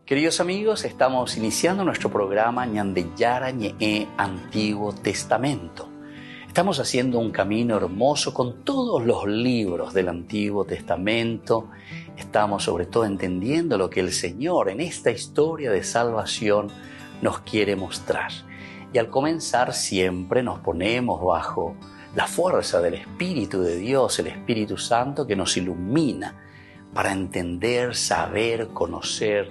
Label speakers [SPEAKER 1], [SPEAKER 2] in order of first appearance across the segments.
[SPEAKER 1] Queridos amigos, estamos iniciando nuestro programa Ñandeyara Ñe'e Antiguo Testamento. Estamos haciendo un camino hermoso con todos los libros del Antiguo Testamento. Estamos sobre todo entendiendo lo que el Señor en esta historia de salvación nos quiere mostrar. Y al comenzar siempre nos ponemos bajo la fuerza del Espíritu de Dios, el Espíritu Santo que nos ilumina para entender, saber, conocer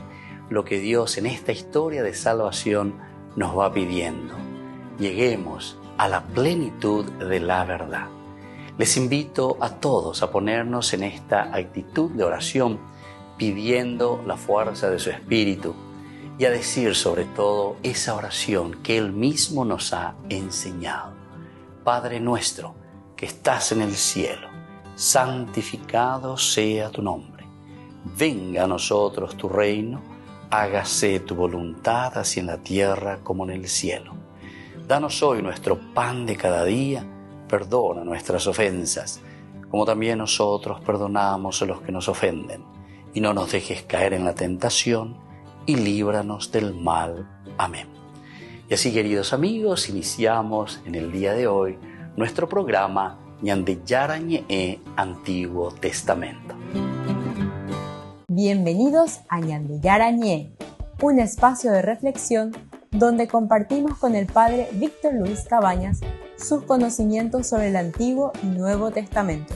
[SPEAKER 1] lo que Dios en esta historia de salvación nos va pidiendo. Lleguemos a la plenitud de la verdad. Les invito a todos a ponernos en esta actitud de oración, pidiendo la fuerza de su Espíritu y a decir sobre todo esa oración que Él mismo nos ha enseñado. Padre nuestro, que estás en el cielo, santificado sea tu nombre. Venga a nosotros tu reino, hágase tu voluntad así en la tierra como en el cielo. Danos hoy nuestro pan de cada día, perdona nuestras ofensas, como también nosotros perdonamos a los que nos ofenden. Y no nos dejes caer en la tentación, y líbranos del mal. Amén. Y así, queridos amigos, iniciamos en el día de hoy nuestro programa Ñandeyara Ñe'e Antiguo Testamento.
[SPEAKER 2] Bienvenidos a Ñandeyara Ñe'e, un espacio de reflexión donde compartimos con el Padre Víctor Luis Cabañas sus conocimientos sobre el Antiguo y Nuevo Testamento.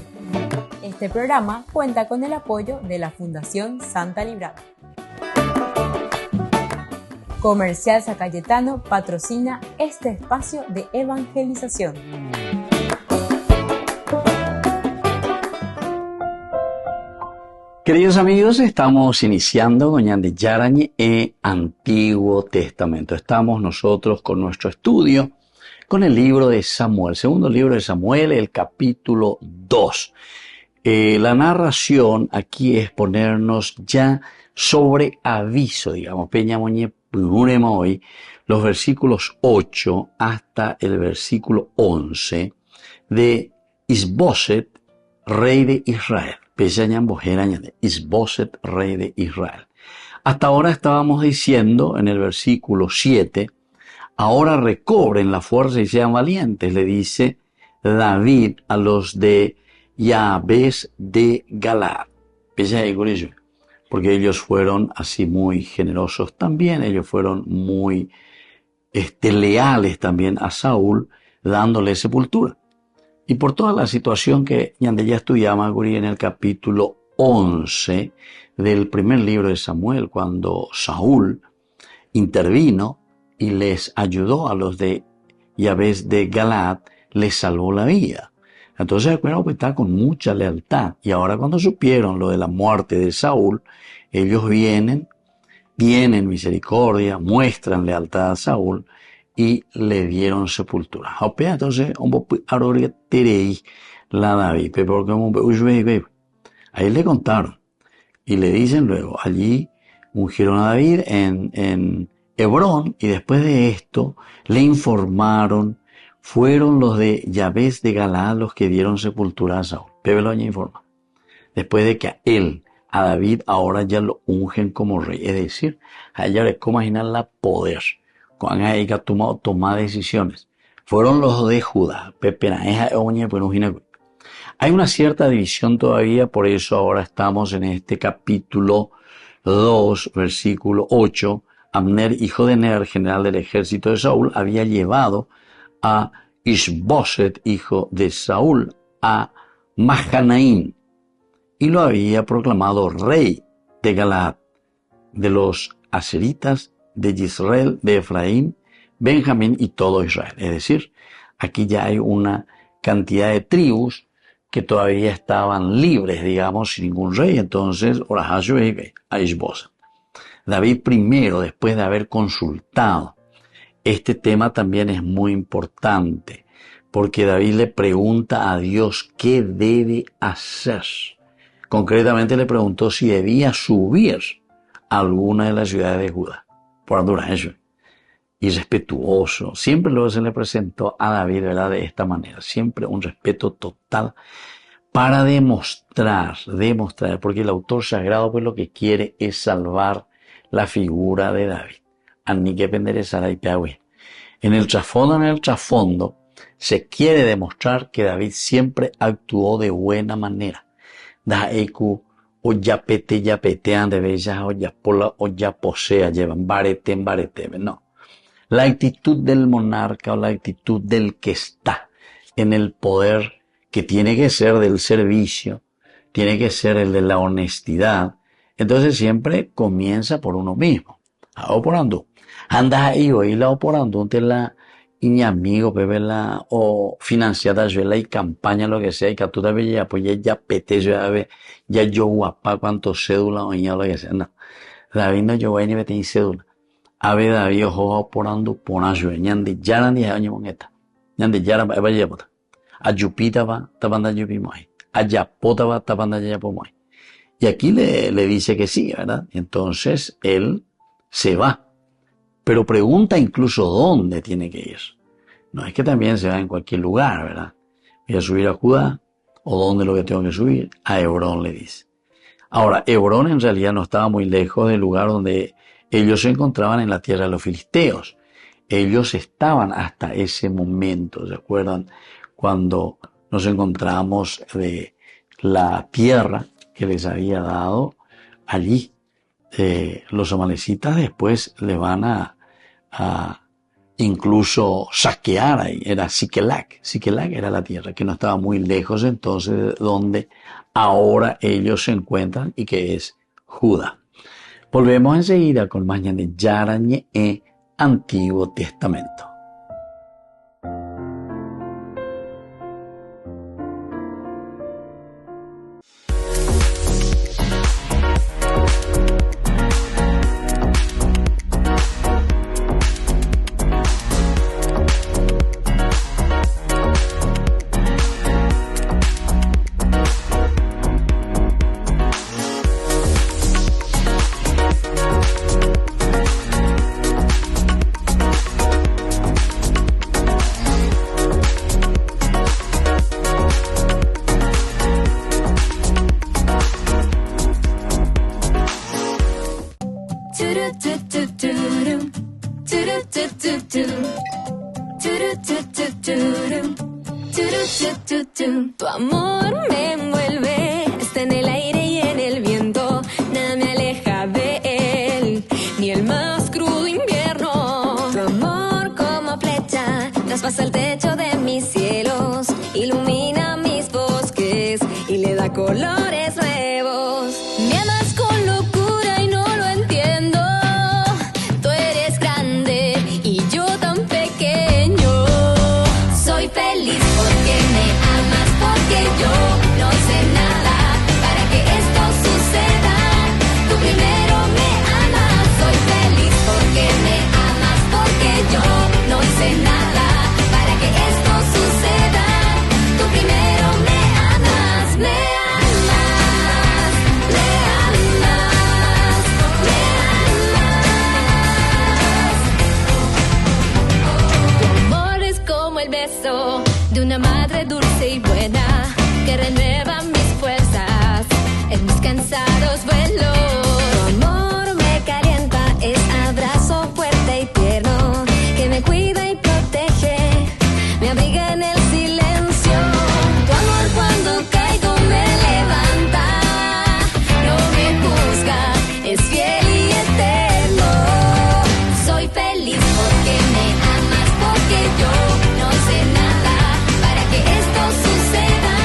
[SPEAKER 2] Este programa cuenta con el apoyo de la Fundación Santa Librada. Comercial San Cayetano patrocina este espacio de evangelización.
[SPEAKER 1] Queridos amigos, estamos iniciando con Ñandeyara Ñe'e Antiguo Testamento. Estamos nosotros con nuestro estudio con el libro de Samuel, segundo libro de Samuel, el capítulo 2. La narración aquí es ponernos ya sobre aviso, digamos, Peñamoñe Pururema hoy, los versículos 8 hasta el versículo 11 de Isboset, rey de Israel. Isboset, rey de Israel. Hasta ahora estábamos diciendo en el versículo 7, ahora recobren la fuerza y sean valientes, le dice David a los de Yabes de Galaad. Porque ellos fueron así muy generosos también, ellos fueron muy leales también a Saúl, dándole sepultura. Y por toda la situación que ya estudiamos en el capítulo 11 del primer libro de Samuel, cuando Saúl intervino y les ayudó a los de Yabes de Galaad, les salvó la vida. Entonces recuerdo que está con mucha lealtad. Y ahora cuando supieron lo de la muerte de Saúl, ellos vienen misericordia, muestran lealtad a Saúl y le dieron sepultura. Entonces, la David, ahí le contaron. Y le dicen luego, allí ungieron a David en Hebrón, y después de esto le informaron, fueron los de Yabes de Galaad los que dieron sepultura a Saúl. Pebeloña informa. Después de que a David ahora ya lo ungen como rey. Es decir, a ella le imaginar la poder. Cuando ella tomado decisiones. Fueron los de Judá. Hay una cierta división todavía, por eso ahora estamos en este capítulo 2, versículo 8. Abner, hijo de Ner, general del ejército de Saúl, había llevado a Isboset, hijo de Saúl, a Mahanaim, y lo había proclamado rey de Galaad, de los aseritas, de Israel, de Efraín, Benjamín y todo Israel. Es decir, aquí ya hay una cantidad de tribus que todavía estaban libres, digamos, sin ningún rey. Entonces, a Isboset. David primero, después de haber consultado, este tema también es muy importante, porque David le pregunta a Dios qué debe hacer. Concretamente le preguntó si debía subir a alguna de las ciudades de Judá. Por Andurán, y respetuoso. Siempre luego se le presentó a David, ¿verdad?, de esta manera. Siempre un respeto total para demostrar, porque el autor sagrado pues lo que quiere es salvar la figura de David. Ani que penderezar ahí peagüe. En el trasfondo, se quiere demostrar que David siempre actuó de buena manera. Da eku o ya petean de bellas o ya pola o ya posea llevan barete en barete. No. La actitud del monarca o la actitud del que está en el poder, que tiene que ser del servicio, tiene que ser el de la honestidad. Entonces siempre comienza por uno mismo. Oporando. Andas ahí o la oporando te la y amigo bebe la o financiada yo la y campaña lo que sea y que tú también ya pues ya pete ya yo guapa cuánto cédula o ya lo que sea. No. David no yo voy ni vete ni cédula. Ave David ojo oporando pona yo ñande yaran ni año moneta. Ñande yaran va llevota. A Jupita va tabanda yupimoy. A Yapota va tabanda yapomoy. Y aquí le dice que sí, ¿verdad? Entonces él se va. Pero pregunta incluso dónde tiene que ir. No es que también se va en cualquier lugar, ¿verdad? Voy a subir a Judá, o dónde es lo que tengo que subir, a Hebrón le dice. Ahora, Hebrón en realidad no estaba muy lejos del lugar donde ellos se encontraban en la tierra de los filisteos. Ellos estaban hasta ese momento, ¿se acuerdan? Cuando nos encontramos de la tierra que les había dado allí. Los amalecitas después le van a incluso saquear ahí. Era Siquelac. Siquelac era la tierra que no estaba muy lejos entonces de donde ahora ellos se encuentran y que es Judá. Volvemos enseguida con más de Yarañe Antiguo Testamento.
[SPEAKER 3] Tu amor me envuelve, está en el aire y en el viento, nada me aleja de él, ni el más crudo invierno. Tu amor como flecha traspasa el techo de mis cielos, ilumina mis bosques y le da colores nuevos. Me amas con locura y no lo entiendo, tú eres grande y yo tan pequeño. Soy feliz porque me amas, porque yo no hice nada para que esto suceda. Tú primero me amas. Soy feliz porque me amas, porque yo no hice nada para que esto suceda. Tú primero me amas, me amas, me amas, me amas. Tu amor es como el beso de una madre dulce y buena que renueva mis fuerzas en mis cansados vuelos. Tu amor me calienta, es abrazo fuerte y tierno que me cuida y protege, me abriga en el silencio. Tu amor cuando caigo me levanta, no me juzga, es fiel y eterno. Soy feliz porque me amas, porque yo no hice nada para que esto suceda.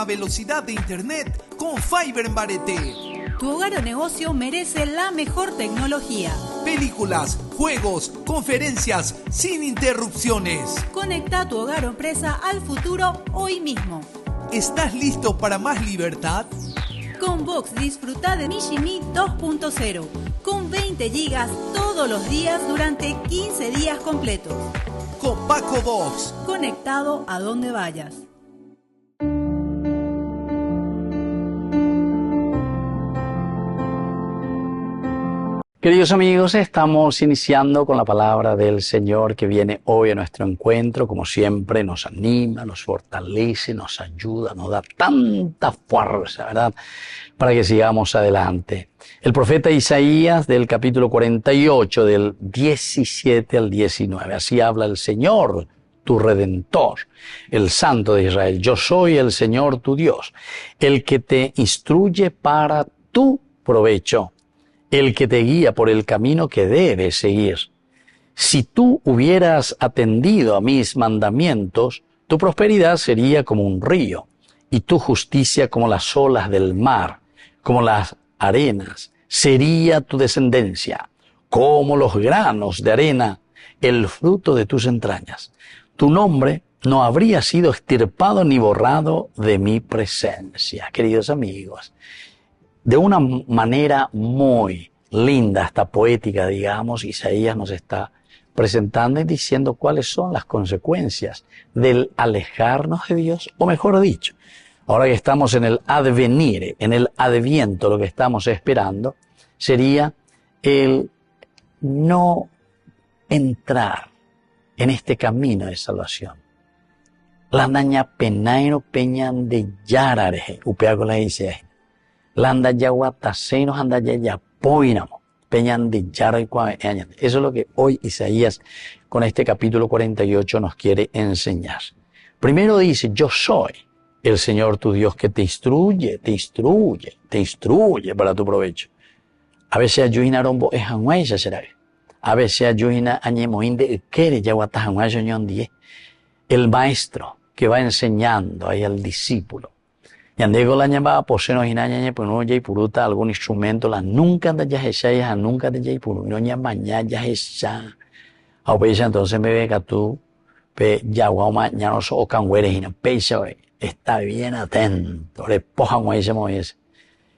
[SPEAKER 4] máxima velocidad de internet con Fiber en Barete.
[SPEAKER 5] Tu hogar o negocio merece la mejor tecnología.
[SPEAKER 4] Películas, juegos, conferencias, sin interrupciones.
[SPEAKER 5] Conecta tu hogar o empresa al futuro hoy mismo.
[SPEAKER 4] ¿Estás listo para más libertad?
[SPEAKER 5] Con Vox disfruta de Mishimi 2.0 con 20 gigas todos los días durante 15 días completos.
[SPEAKER 4] Con Paco Vox.
[SPEAKER 5] Conectado a donde vayas.
[SPEAKER 1] Queridos amigos, estamos iniciando con la palabra del Señor que viene hoy a nuestro encuentro. Como siempre, nos anima, nos fortalece, nos ayuda, nos da tanta fuerza, ¿verdad?, para que sigamos adelante. El profeta Isaías, del capítulo 48, del 17 al 19. Así habla el Señor, tu Redentor, el Santo de Israel. Yo soy el Señor tu Dios, el que te instruye para tu provecho, el que te guía por el camino que debes seguir. Si tú hubieras atendido a mis mandamientos, tu prosperidad sería como un río, y tu justicia como las olas del mar, como las arenas. Sería tu descendencia, como los granos de arena, el fruto de tus entrañas. Tu nombre no habría sido extirpado ni borrado de mi presencia. Queridos amigos, de una manera muy linda, hasta poética, digamos, Isaías nos está presentando y diciendo cuáles son las consecuencias del alejarnos de Dios, o mejor dicho, ahora que estamos en el advenir, en el adviento, lo que estamos esperando sería el no entrar en este camino de salvación. Landaña penairo peñan de yarare, upeago la dice. Landa yaguatasenos anda ya poinamo, peñan de yarare. Eso es lo que hoy Isaías con este capítulo 48 nos quiere enseñar. Primero dice, yo soy el Señor tu Dios que te instruye para tu provecho. A veces ayuina rombo es hanguaya será. A veces ayuina añemoín de quere yaguata hanguaya ñon die. El maestro que va enseñando ahí al discípulo. Yandego la ñamba poseno hinaña pues y puruta algún instrumento la nunca anda ya esa nunca de ya puru no ña maña ya esa. A veces entonces me ve que tú pe yaguama ña no so canguere hina peisa está bien atento le pojan ese moise.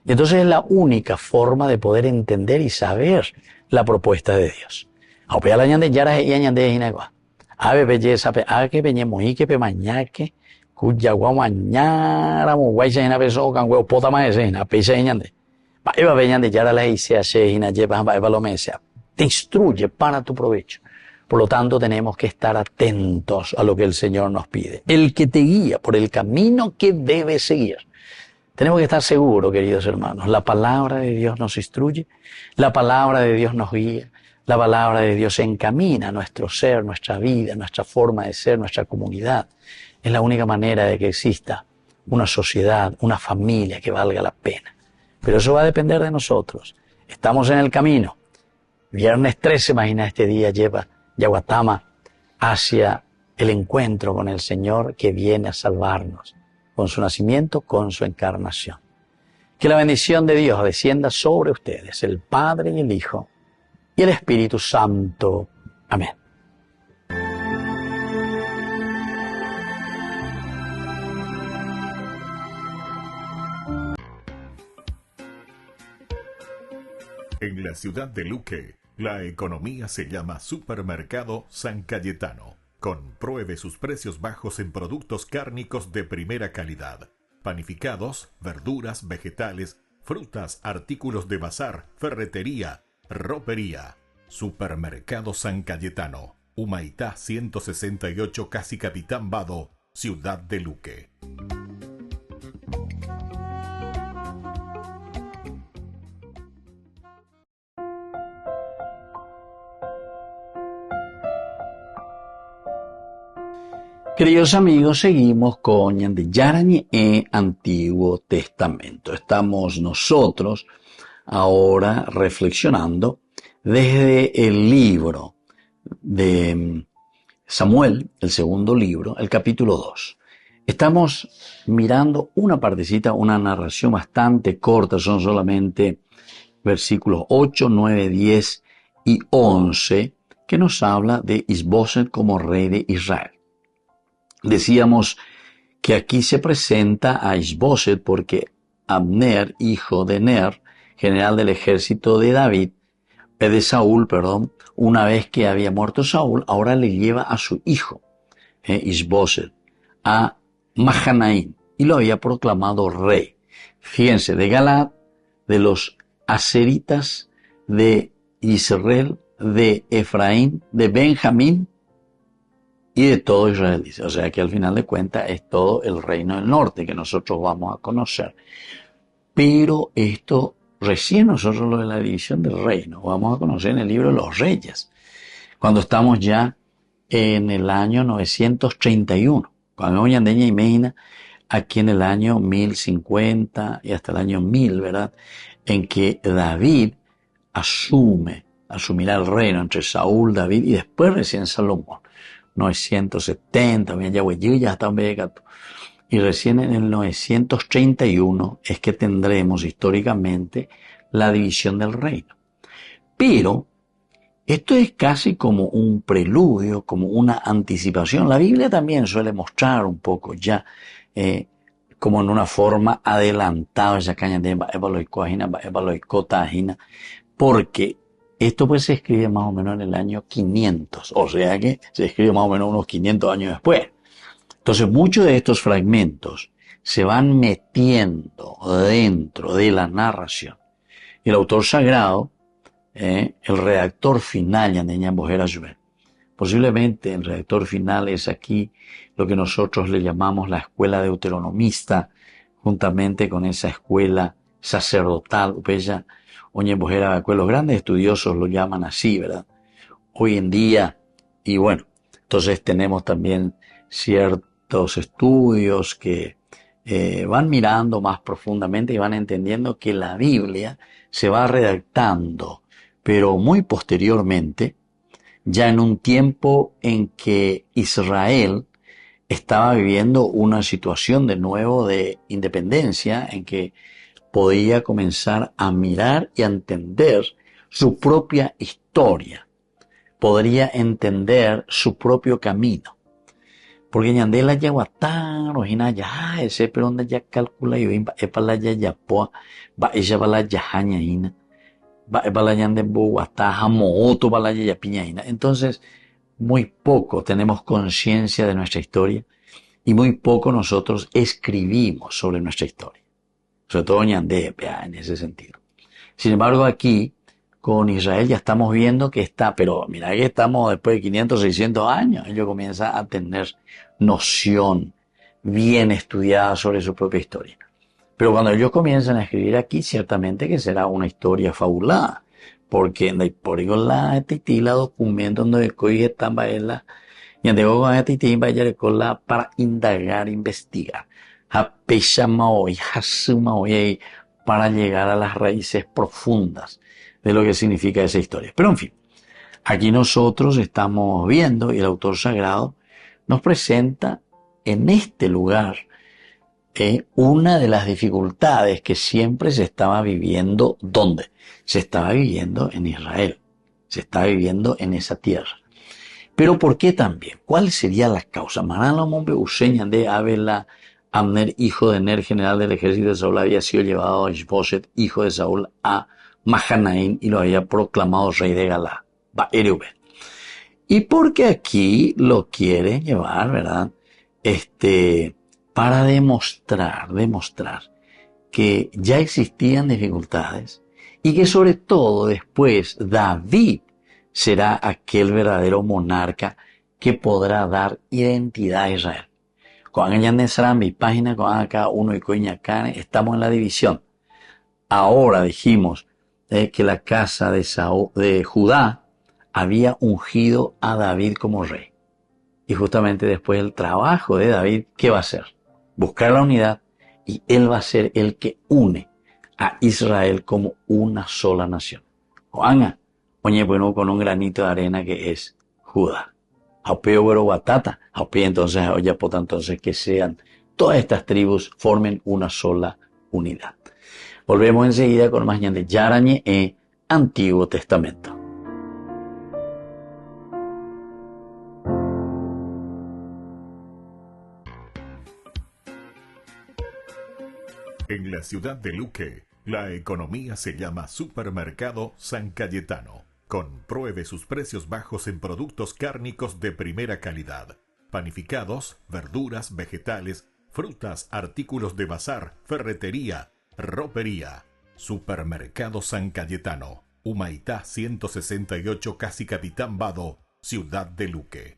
[SPEAKER 1] Y entonces es la única forma de poder entender y saber la propuesta de Dios. A veces la ñande yara y ñande hina ave belleza pe a que peñe moi que pe mañaque cuya guamañara mo guaysa hina peso can huevo pota más ese hina peisa ñande pa eva beñande yara la hice hace hina lleva eva lo mesia te instruye para tu provecho. Por lo tanto tenemos que estar atentos a lo que el Señor nos pide, el que te guía por el camino que debes seguir. Tenemos que estar seguros, queridos hermanos, la palabra de Dios nos instruye, la palabra de Dios nos guía. La palabra de Dios encamina nuestro ser, nuestra vida, nuestra forma de ser, nuestra comunidad. Es la única manera de que exista una sociedad, una familia que valga la pena. Pero eso va a depender de nosotros. Estamos en el camino. Viernes 13, imagina este día, lleva Yaguatama hacia el encuentro con el Señor que viene a salvarnos, con su nacimiento, con su encarnación. Que la bendición de Dios descienda sobre ustedes, el Padre y el Hijo, y el Espíritu Santo. Amén.
[SPEAKER 6] En la ciudad de Luque, la economía se llama Supermercado San Cayetano. Compruebe sus precios bajos en productos cárnicos de primera calidad. Panificados, verduras, vegetales, frutas, artículos de bazar, ferretería, ropería. Supermercado San Cayetano, Humaitá 168, Casi Capitán Vado, Ciudad de Luque.
[SPEAKER 1] Queridos amigos, seguimos con Ñandeyarañe Antiguo Testamento. Estamos nosotros ahora reflexionando desde el libro de Samuel, el segundo libro, el capítulo 2. Estamos mirando una partecita, una narración bastante corta, son solamente versículos 8, 9, 10 y 11, que nos habla de Isboset como rey de Israel. Decíamos que aquí se presenta a Isboset porque Abner, hijo de Ner, general del ejército de Saúl, una vez que había muerto Saúl, ahora le lleva a su hijo, Isboset, a Mahanaim, y lo había proclamado rey. Fíjense, de Galaad, de los aseritas, de Israel, de Efraín, de Benjamín y de todo Israel, dice. O sea que al final de cuentas es todo el reino del norte que nosotros vamos a conocer. Pero esto recién nosotros lo de la división del reino vamos a conocer en el libro de los Reyes, cuando estamos ya en el año 931. Cuando y Meina, aquí en el año 1050 y hasta el año 1000, ¿verdad? En que David asumirá el reino entre Saúl, David y después recién Salomón. 970, y recién en el 931 es que tendremos históricamente la división del reino. Pero esto es casi como un preludio, como una anticipación. La Biblia también suele mostrar un poco ya, como en una forma adelantada, porque esto pues se escribe más o menos en el año 500, o sea que se escribe más o menos unos 500 años después. Entonces muchos de estos fragmentos se van metiendo dentro de la narración. Y el autor sagrado, el redactor final, posiblemente el redactor final es aquí lo que nosotros le llamamos la escuela deuteronomista, juntamente con esa escuela sacerdotal, los grandes estudiosos lo llaman así, ¿verdad? Hoy en día, y bueno, entonces tenemos también ciertos estudios que van mirando más profundamente y van entendiendo que la Biblia se va redactando, pero muy posteriormente, ya en un tiempo en que Israel estaba viviendo una situación de nuevo de independencia, en que podía comenzar a mirar y a entender su propia historia, podría entender su propio camino. Porque ñandela ya guatán, ojina ya, ese pero donde ya calcula y es para la ya poa, va ella para la yajaña ina, va para la ñande guatá, jamooto para la ya piña ina. Entonces, muy poco tenemos conciencia de nuestra historia y muy poco nosotros escribimos sobre nuestra historia. Sobre todo ñandé, en ese sentido. Sin embargo, aquí, con Israel ya estamos viendo que está, pero mira que estamos después de 500, 600 años, ellos comienzan a tener noción bien estudiada sobre su propia historia. Pero cuando ellos comienzan a escribir aquí, ciertamente que será una historia fabulada, porque por la titila documento donde coge tamba ella, y ande con esta titila vaya con la para indagar, investigar, para llegar a las raíces profundas de lo que significa esa historia. Pero en fin, aquí nosotros estamos viendo, y el autor sagrado nos presenta en este lugar una de las dificultades que siempre se estaba viviendo. ¿Dónde? Se estaba viviendo en Israel, se estaba viviendo en esa tierra. Pero ¿por qué también? ¿Cuál sería la causa? Manalomón Beuseñan de Abela, Abner, hijo de Ner, general del ejército de Saúl, había sido llevado a Isboset, hijo de Saúl, a Mahanaim, y lo había proclamado rey de Galaad, Baerubel. Y porque aquí lo quiere llevar, ¿verdad? Para demostrar que ya existían dificultades y que sobre todo después David será aquel verdadero monarca que podrá dar identidad a Israel. Cuando en mi página, con acá uno y coñacane, estamos en la división. Ahora dijimos que la casa de Judá había ungido a David como rey. Y justamente después el trabajo de David, ¿qué va a hacer? Buscar la unidad, y él va a ser el que une a Israel como una sola nación. Oanga, oye, bueno, con un granito de arena que es Judá. Aupeo güero guatata, aupeo entonces, oye, entonces que sean todas estas tribus formen una sola unidad. Volvemos enseguida con más Ñande Yara Ñe'e, Antiguo Testamento.
[SPEAKER 6] En la ciudad de Luque, la economía se llama Supermercado San Cayetano. Compruebe sus precios bajos en productos cárnicos de primera calidad. Panificados, verduras, vegetales, frutas, artículos de bazar, ferretería, ropería. Supermercado San Cayetano, Humaitá 168, Casi Capitán Vado, ciudad de Luque.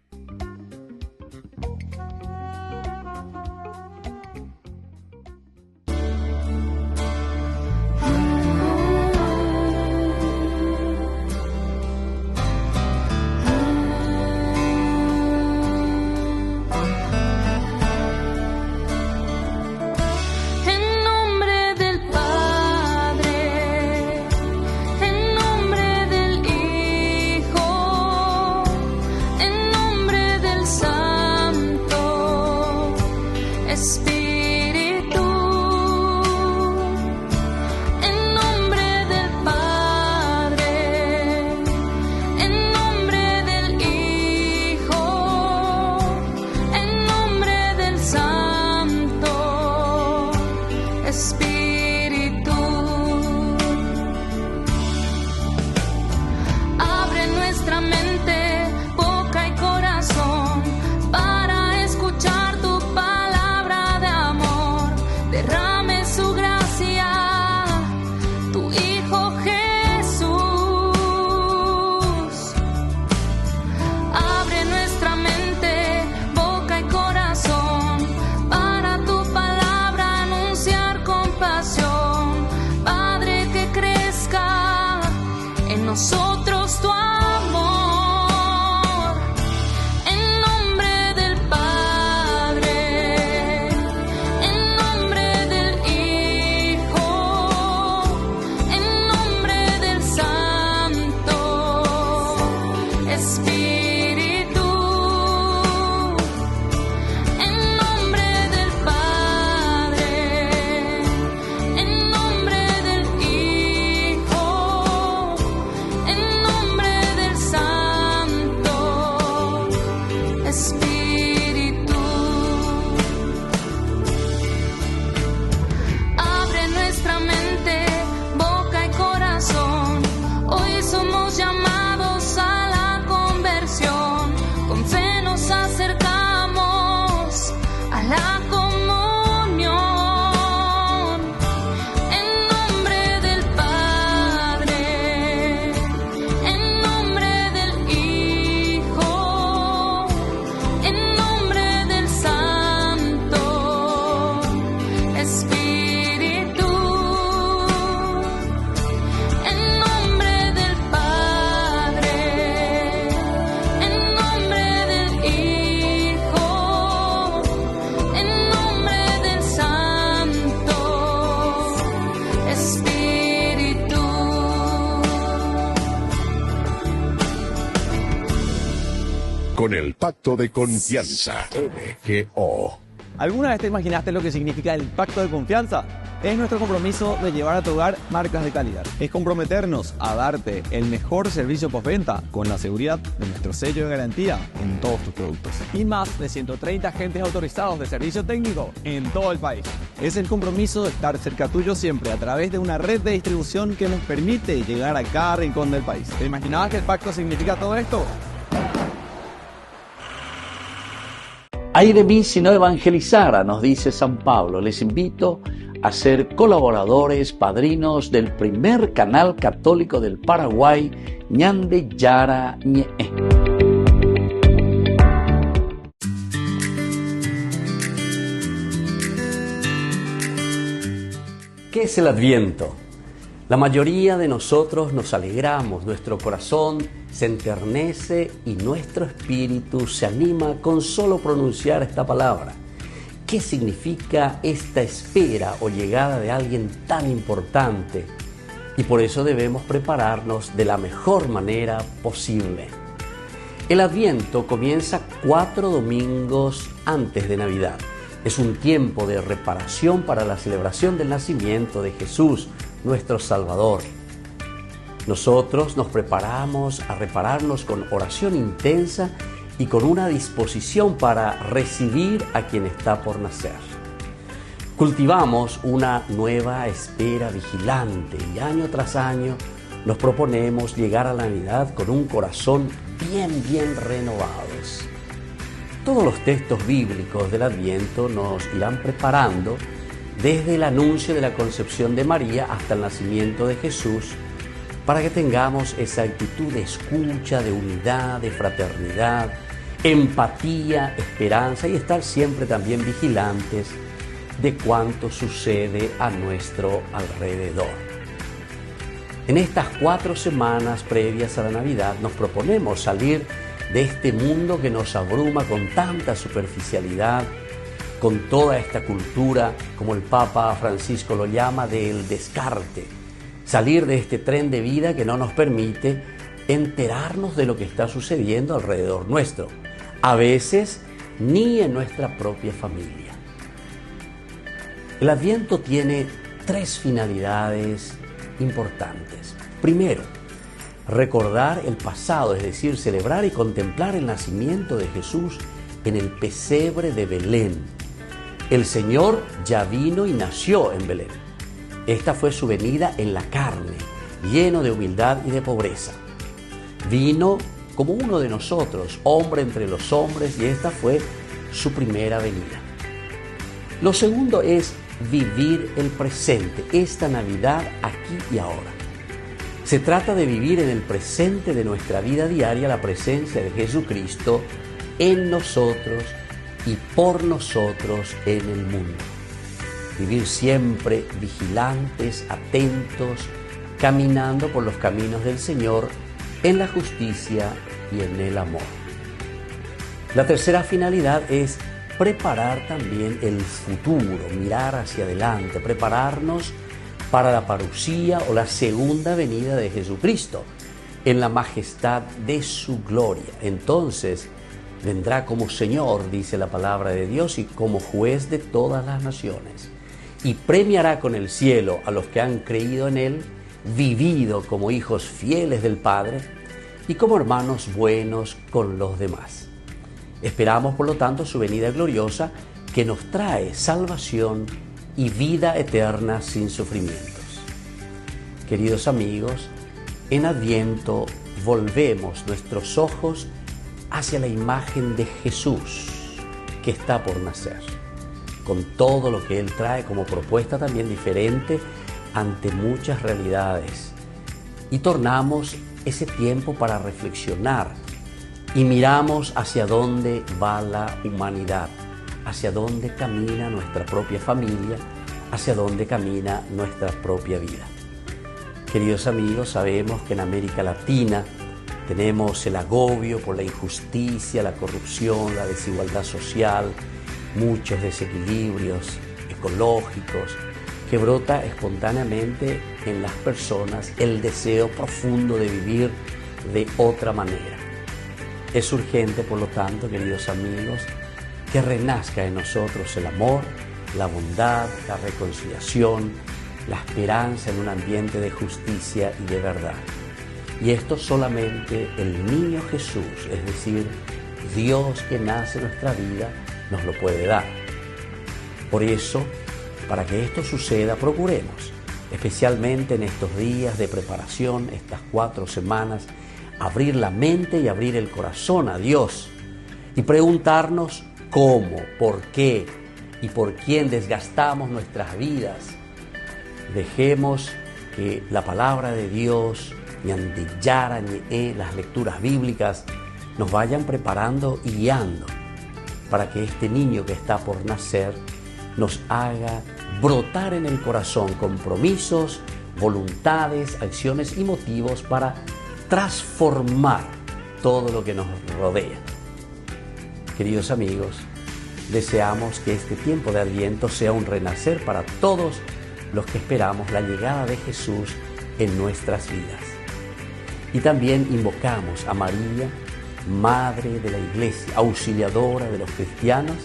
[SPEAKER 3] Nosotros tu amor, en nombre del Padre, en nombre del Hijo, en nombre del Santo Espíritu, en nombre del Padre, en nombre del Hijo, en nombre del Santo Espíritu. Abre nuestra mente, boca y corazón. Hoy somos llamados a la conversión. Con fe nos acercamos a la comunión. En nombre del Padre, en nombre del Hijo, en nombre del Santo Espíritu, en nombre del Padre, en nombre del Hijo, en nombre del Santo Espíritu.
[SPEAKER 7] Con el Pacto de Confianza, MGO.
[SPEAKER 8] ¿Alguna vez te imaginaste lo que significa el Pacto de Confianza? Es nuestro compromiso de llevar a tu hogar marcas de calidad. Es comprometernos a darte el mejor servicio postventa con la seguridad de nuestro sello de garantía en todos tus productos. Y más de 130 agentes autorizados de servicio técnico en todo el país. Es el compromiso de estar cerca tuyo siempre a través de una red de distribución que nos permite llegar a cada rincón del país. ¿Te imaginabas que el pacto significa todo esto?
[SPEAKER 1] Ay de mí si no evangelizara, nos dice San Pablo. Les invito a ser colaboradores, padrinos del primer canal católico del Paraguay, Ñande Yara Ñe'e.
[SPEAKER 9] ¿Qué es el Adviento? La mayoría de nosotros nos alegramos, nuestro corazón se enternece y nuestro espíritu se anima con solo pronunciar esta palabra. ¿Qué significa esta espera o llegada de alguien tan importante? Y por eso debemos prepararnos de la mejor manera posible. El Adviento comienza 4 domingos antes de Navidad Es un tiempo de reparación para la celebración del nacimiento de Jesús, nuestro Salvador. Nosotros nos preparamos a repararnos con oración intensa y con una disposición para recibir a quien está por nacer. Cultivamos una nueva espera vigilante y año tras año nos proponemos llegar a la Navidad con un corazón bien renovados. Todos los textos bíblicos del Adviento nos irán preparando desde el anuncio de la concepción de María hasta el nacimiento de Jesús, para que tengamos esa actitud de escucha, de unidad, de fraternidad, empatía, esperanza y estar siempre también vigilantes de cuanto sucede a nuestro alrededor. En estas 4 semanas previas a la Navidad nos proponemos salir de este mundo que nos abruma con tanta superficialidad, con toda esta cultura, como el Papa Francisco lo llama, del descarte. Salir de este tren de vida que no nos permite enterarnos de lo que está sucediendo alrededor nuestro, a veces ni en nuestra propia familia. El Adviento tiene 3 finalidades importantes. Primero, recordar el pasado, es decir, celebrar y contemplar el nacimiento de Jesús en el pesebre de Belén. El Señor ya vino y nació en Belén. Esta fue su venida en la carne, lleno de humildad y de pobreza. Vino como uno de nosotros, hombre entre los hombres, y esta fue su primera venida. Lo segundo es vivir el presente, esta Navidad aquí y ahora. Se trata de vivir en el presente de nuestra vida diaria la presencia de Jesucristo en nosotros y por nosotros en el mundo. Vivir siempre vigilantes, atentos, caminando por los caminos del Señor en la justicia y en el amor. La tercera finalidad es preparar también el futuro, mirar hacia adelante, prepararnos para la parucía o la segunda venida de Jesucristo en la majestad de su gloria. Entonces vendrá como Señor, dice la palabra de Dios, y como juez de todas las naciones, y premiará con el cielo a los que han creído en Él, vivido como hijos fieles del Padre y como hermanos buenos con los demás. Esperamos, por lo tanto, su venida gloriosa, que nos trae salvación y vida eterna sin sufrimientos. Queridos amigos, en Adviento volvemos nuestros ojos hacia la imagen de Jesús que está por nacer, con todo lo que Él trae como propuesta también diferente ante muchas realidades. Y tornamos ese tiempo para reflexionar y miramos hacia dónde va la humanidad, hacia dónde camina nuestra propia familia, hacia dónde camina nuestra propia vida. Queridos amigos, sabemos que en América Latina tenemos el agobio por la injusticia, la corrupción, la desigualdad social, muchos desequilibrios ecológicos, que brota espontáneamente en las personas el deseo profundo de vivir de otra manera. Es urgente, por lo tanto, queridos amigos, que renazca en nosotros el amor, la bondad, la reconciliación, la esperanza en un ambiente de justicia y de verdad. Y esto solamente el niño Jesús, es decir, Dios que nace en nuestra vida, nos lo puede dar. Por eso, para que esto suceda, procuremos, especialmente en estos días de preparación, estas 4 semanas, abrir la mente y abrir el corazón a Dios y preguntarnos cómo, por qué y por quién desgastamos nuestras vidas. Dejemos que la palabra de Dios, las lecturas bíblicas, nos vayan preparando y guiando para que este niño que está por nacer nos haga brotar en el corazón compromisos, voluntades, acciones y motivos para transformar todo lo que nos rodea. Queridos amigos, deseamos que este tiempo de Adviento sea un renacer para todos los que esperamos la llegada de Jesús en nuestras vidas. Y también invocamos a María, Madre de la Iglesia, auxiliadora de los cristianos,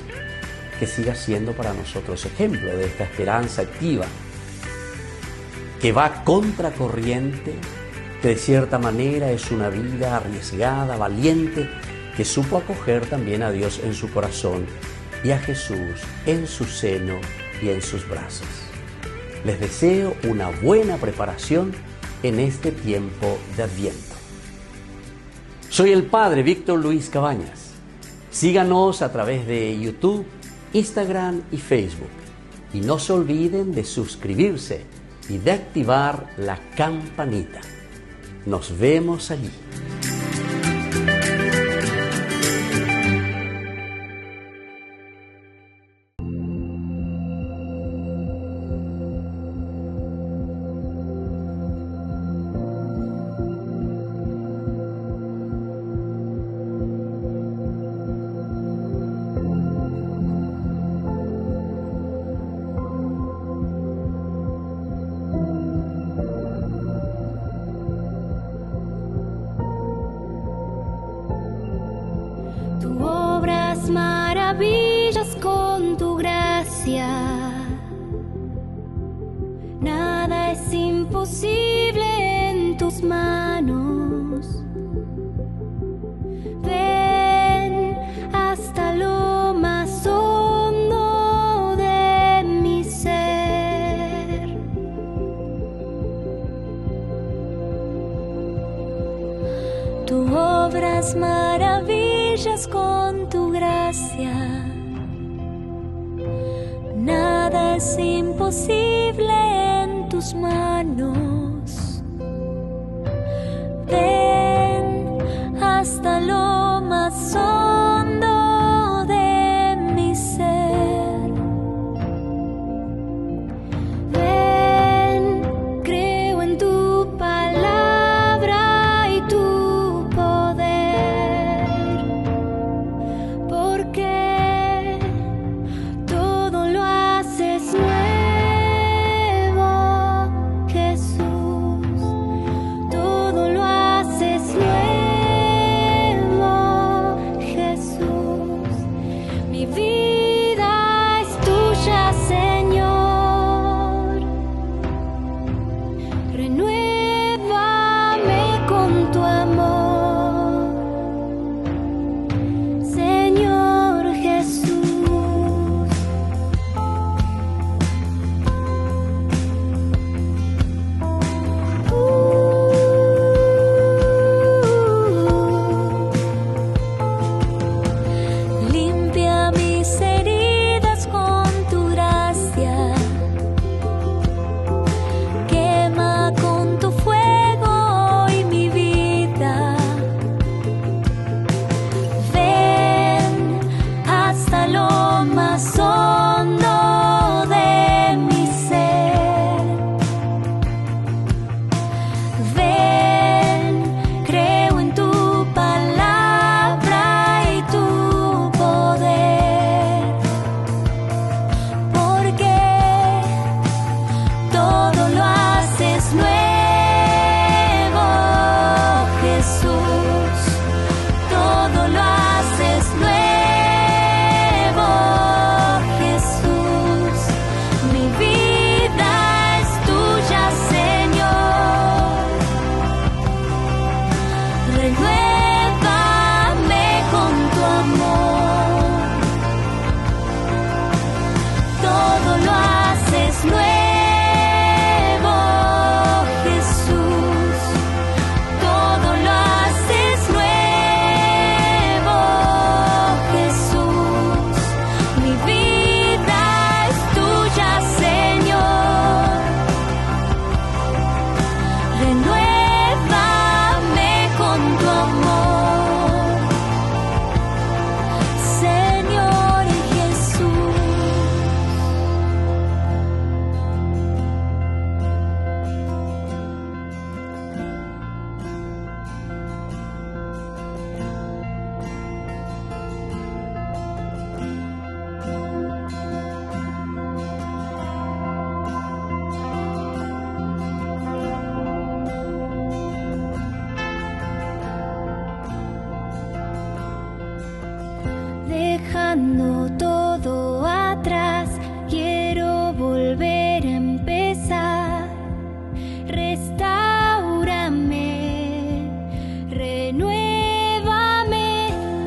[SPEAKER 9] que siga siendo para nosotros ejemplo de esta esperanza activa, que va contracorriente, que de cierta manera es una vida arriesgada, valiente, que supo acoger también a Dios en su corazón y a Jesús en su seno y en sus brazos. Les deseo una buena preparación en este tiempo de Adviento. Soy el Padre Víctor Luis Cabañas. Síganos a través de YouTube, Instagram y Facebook. Y no se olviden de suscribirse y de activar la campanita. Nos vemos allí.
[SPEAKER 3] Maravillas con tu gracia, nada es imposible en tus manos. Ven hasta lo más hondo de mi ser. Tú obras maravillas con tu gracia, nada es imposible en tus manos. Ven hasta lo más hondo de mi ser. Ven, creo en tu palabra y tu poder, porque todo lo haces nuevo, Jesús. Todo lo haces nuevo, Jesús. Mi vida es tuya, Señor. Renuévame con tu amor, Señor Jesús. Limpia mis heridas con tu gracia, quema con tu fuego y mi vida. Ven hasta lo más hondo de mi ser. Ven, creo en tu palabra y tu poder, porque todo lo haces nuevo, Jesús. Todo lo haces nuevo, Jesús. Mi vida es tuya, Señor. Renuévame con tu amor. Todo lo haces nuevo, Jesús. Todo lo haces nuevo, Jesús. Mi vida es tuya, Señor. Renuévame con tu amor, Señor Jesús. Dejando todo Restáurame, renuévame,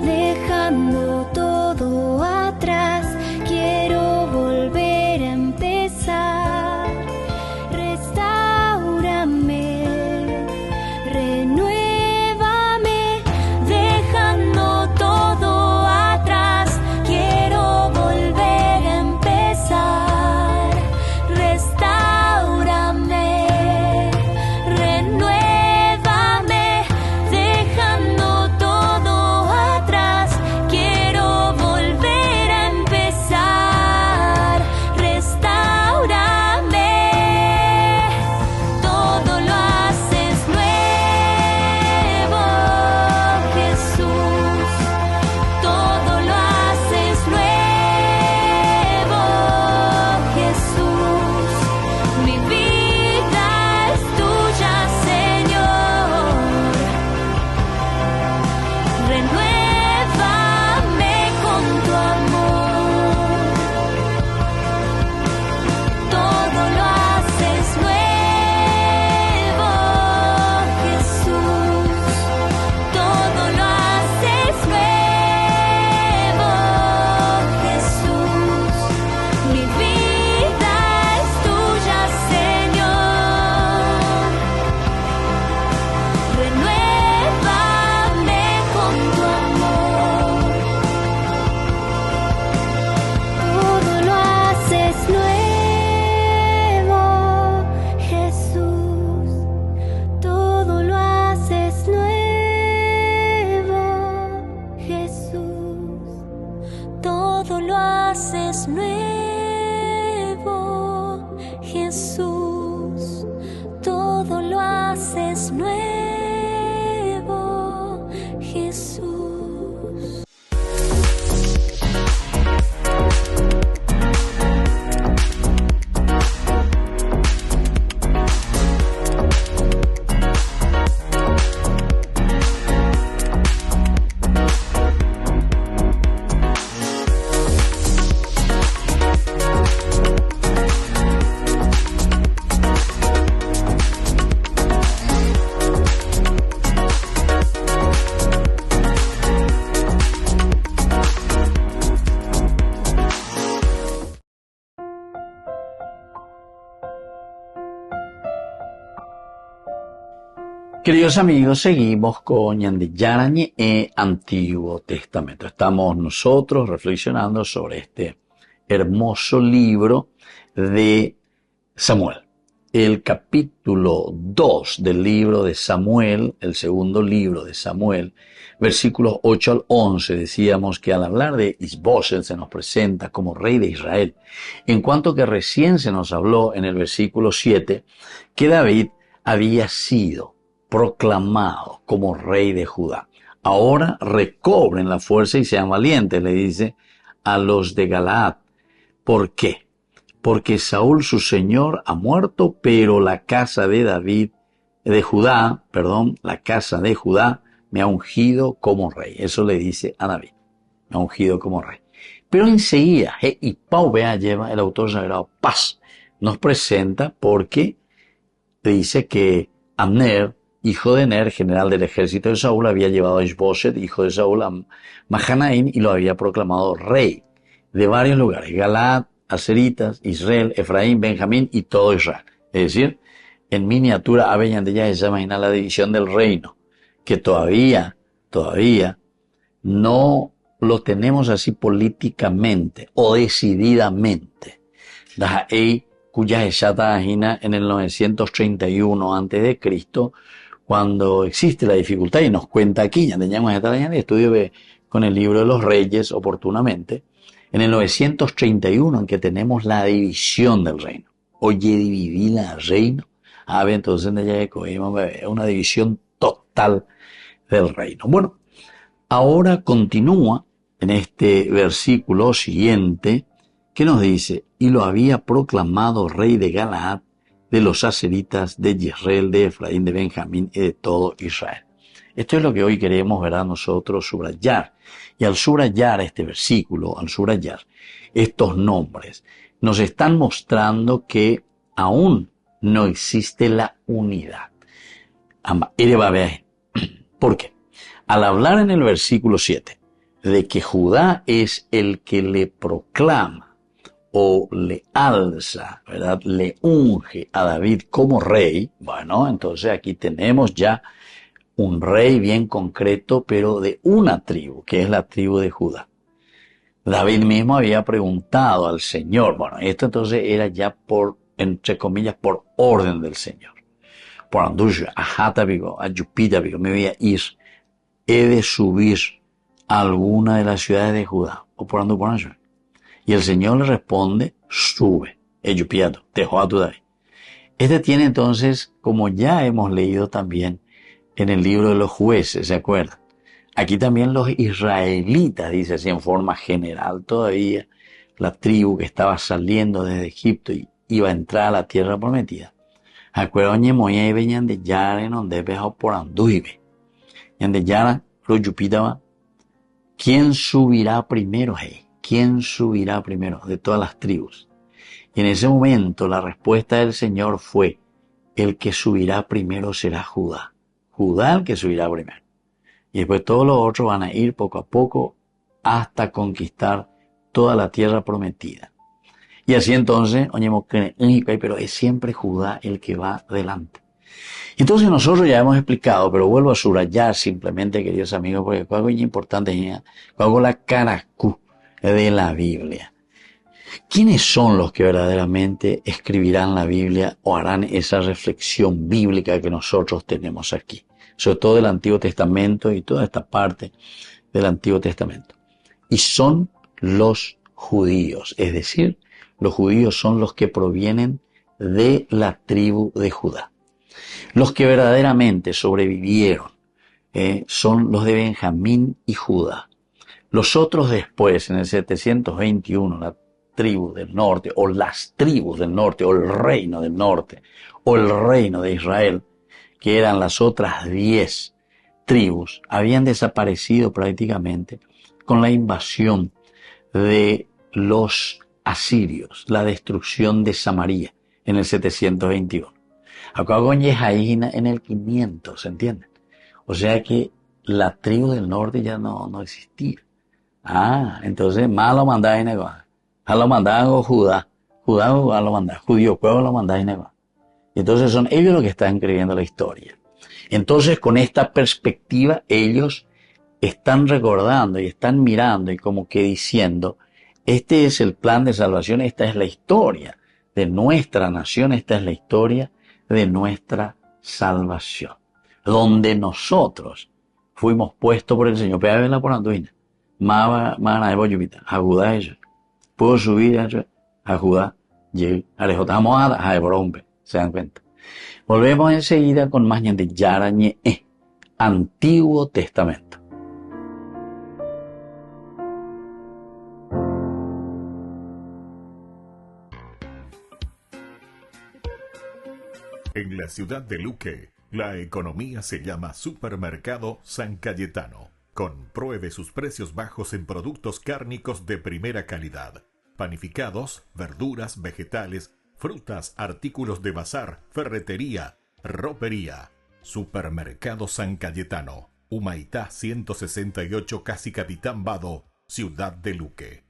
[SPEAKER 3] dejando todo atrás. Quiero volver a empezar. Restáurame, renuévame, dejando todo atrás. Quiero volver a empezar. Restáurame, renuévame, dejando todo atrás. Quiero volver a empezar. Restáurame, todo lo haces nuevo, Jesús. Todo lo haces nuevo, Jesús. Mi vida es tuya, Señor. Renuévame con tu amor. Todo lo haces nuevo, Jesús. Todo lo haces nuevo, Jesús. Mi vida es tuya, Señor. Renuévame con tu amor. Todo lo haces nuevo, Jesús. Todo lo haces nuevo, Jesús. Todo lo haces nuevo, Jesús. Todo lo haces nuevo, Jesús.
[SPEAKER 1] Queridos amigos, seguimos con Ñandiyara Ñe'e, Antiguo Testamento. Estamos nosotros reflexionando sobre este hermoso libro de Samuel. El capítulo 2 del libro de Samuel, el segundo libro de Samuel, versículos 8 al 11, decíamos que al hablar de Isboset se nos presenta como rey de Israel, en cuanto que recién se nos habló en el versículo 7 que David había sido proclamado como rey de Judá. Ahora recobren la fuerza y sean valientes, le dice a los de Galaad. ¿Por qué? Porque Saúl su señor ha muerto, pero la casa de la casa de Judá me ha ungido como rey. Eso le dice a David, me ha ungido como rey. Pero enseguida, y Pau Bea lleva, el autor sagrado Paz, nos presenta porque dice que Abner, hijo de Ner, general del ejército de Saúl, había llevado a Isboset, hijo de Saúl, a Mahanaim y lo había proclamado rey de varios lugares: Galaad, Aseritas, Israel, Efraín, Benjamín y todo Israel. Es decir, en miniatura, Abeñandella se imagina la división del reino, que todavía no lo tenemos así políticamente o decididamente. Dahaei, cuya echata ajina en el 931 a.C., cuando existe la dificultad, y nos cuenta aquí, ya teníamos el estudio con el libro de los reyes oportunamente, en el 931 en que tenemos la división del reino. Oye, dividir el reino. Entonces una división total del reino. Bueno, ahora continúa en este versículo siguiente que nos dice: y lo había proclamado rey de Galaad, de los aseritas, de Israel, de Efraín, de Benjamín y de todo Israel. Esto es lo que hoy queremos, ¿verdad?, nosotros subrayar. Y al subrayar este versículo, al subrayar estos nombres, nos están mostrando que aún no existe la unidad. ¿Por qué? Al hablar en el versículo 7 de que Judá es el que le proclama o le alza, ¿verdad? Le unge a David como rey, bueno, entonces aquí tenemos ya un rey bien concreto, pero de una tribu, que es la tribu de Judá. David mismo había preguntado al Señor, bueno, esto entonces era ya por, entre comillas, por orden del Señor. Por Andusha, a Hatabigo, a Yupitabigo, me voy a ir, he de subir a alguna de las ciudades de Judá, o por Andusha. Y el Señor le responde, sube, Yupiato, dejó a tu David. Este tiene entonces, como ya hemos leído también en el libro de los jueces, ¿se acuerdan? Aquí también los israelitas, dice así en forma general todavía, la tribu que estaba saliendo desde Egipto y iba a entrar a la tierra prometida. Acuérdense, Moya y Beñan de Yara, en donde dejó por Anduibe. Y de Yara, lo Yupitaba, ¿quién subirá primero, hey? ¿Quién subirá primero de todas las tribus? Y en ese momento la respuesta del Señor fue, el que subirá primero será Judá. Judá el que subirá primero. Y después todos los otros van a ir poco a poco hasta conquistar toda la tierra prometida. Y así entonces, pero es siempre Judá el que va delante. Entonces nosotros ya hemos explicado, pero vuelvo a subrayar simplemente, queridos amigos, porque algo importante es la caracú de la Biblia. ¿Quiénes son los que verdaderamente escribirán la Biblia o harán esa reflexión bíblica que nosotros tenemos aquí? Sobre todo del Antiguo Testamento y toda esta parte del Antiguo Testamento. Y son los judíos, es decir, los judíos son los que provienen de la tribu de Judá. Los que verdaderamente sobrevivieron son los de Benjamín y Judá. Los otros después, en el 721, la tribu del norte, o las tribus del norte, o el reino del norte, o el reino de Israel, que eran las otras 10 tribus, habían desaparecido prácticamente con la invasión de los asirios, la destrucción de Samaria en el 721. Acá con Yehaína en el 500, ¿se entienden? O sea que la tribu del norte ya no existía. Entonces más lo mandaba en Negua. A lo mandaba Judá lo mandaba, judío, pueblo lo mandaba en Negua. Y entonces son ellos los que están escribiendo la historia. Entonces con esta perspectiva ellos están recordando y están mirando y como que diciendo, este es el plan de salvación, esta es la historia de nuestra nación, esta es la historia de nuestra salvación. Donde nosotros fuimos puestos por el Señor. Pero verla por Anduina. A Judá ellos. Puedo subir a Judá. A Hebrón. ¿Se dan cuenta? Volvemos enseguida con más de Yara Ñe, Antiguo Testamento.
[SPEAKER 6] En la ciudad de Luque, la economía se llama Supermercado San Cayetano. Compruebe sus precios bajos en productos cárnicos de primera calidad. Panificados, verduras, vegetales, frutas, artículos de bazar, ferretería, ropería. Supermercado San Cayetano, Humaitá 168, Casi Capitán Vado, ciudad de Luque.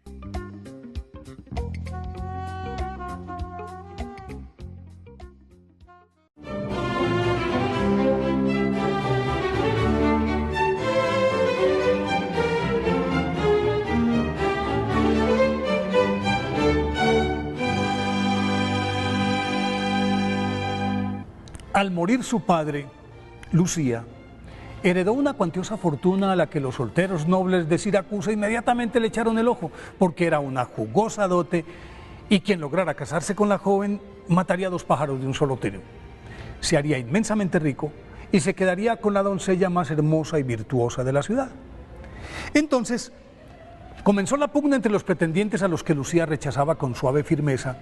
[SPEAKER 10] Al morir su padre, Lucía, heredó una cuantiosa fortuna a la que los solteros nobles de Siracusa inmediatamente le echaron el ojo, porque era una jugosa dote y quien lograra casarse con la joven mataría 2 pájaros de un solo tiro. Se haría inmensamente rico y se quedaría con la doncella más hermosa y virtuosa de la ciudad. Entonces, comenzó la pugna entre los pretendientes a los que Lucía rechazaba con suave firmeza,